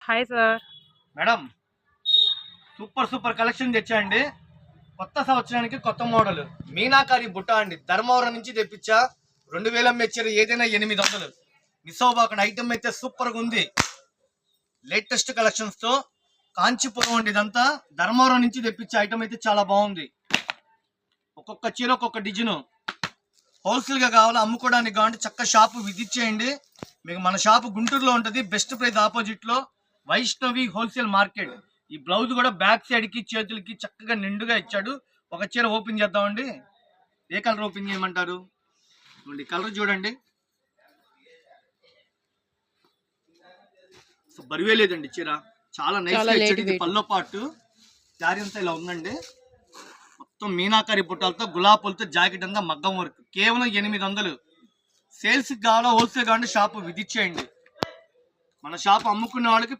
Hi sir. Madam super collection తెచ్చాండి. కొత్త సంవత్సరానికి కొత్త మోడల్ మీనాకారి బుట్ట అండి. ధర్మవరం నుంచి తెప్పించా. 2000 మెచ్చారు, ఏదైనా 800. మిస్ అవ్వబాకండి. ఐటమ్ అయితే సూపర్గా ఉంది. లేటెస్ట్ కలెక్షన్స్ తో కాంచీపురం అండి. ఇదంతా ధర్మవరం నుంచి తెప్పించే ఐటమ్ అయితే చాలా బాగుంది. ఒక్కొక్క చీర ఒక్కొక్క డిజైన్. హోల్సేల్ గా కావాలా, అమ్ముకోవడానికి కావాలంటే చక్క షాపు విజిట్ చేయండి. మీకు మన షాపు గుంటూరులో ఉంటుంది. బెస్ట్ ప్రైస్ ఆపోజిట్ లో వైష్ణవి హోల్సేల్ మార్కెట్. ఈ బ్లౌజ్ కూడా బ్యాక్ సైడ్ కి చేతులకి చక్కగా నిండుగా ఇచ్చాడు. ఒక చీర ఓపెన్ చేద్దామండి. ఏ కలర్ ఓపెన్ చేయమంటారు? కలర్ చూడండి, బరువే లేదండి చీర. చాలా నైస్ గా ఇచ్చాడు. పల్లో పాటు శారీ అంతా ఇలా ఉందండి. మొత్తం మీనాకారి బుట్టాలతో గులాబీలతో జాకెట్ అంతా మగ్గం వర్క్. కేవలం 800. సేల్స్ కావాలా, హోల్సేల్ కావాలంటే షాపు విజిట్ చేయండి. మన షాపు అమ్ముకునే వాళ్ళకి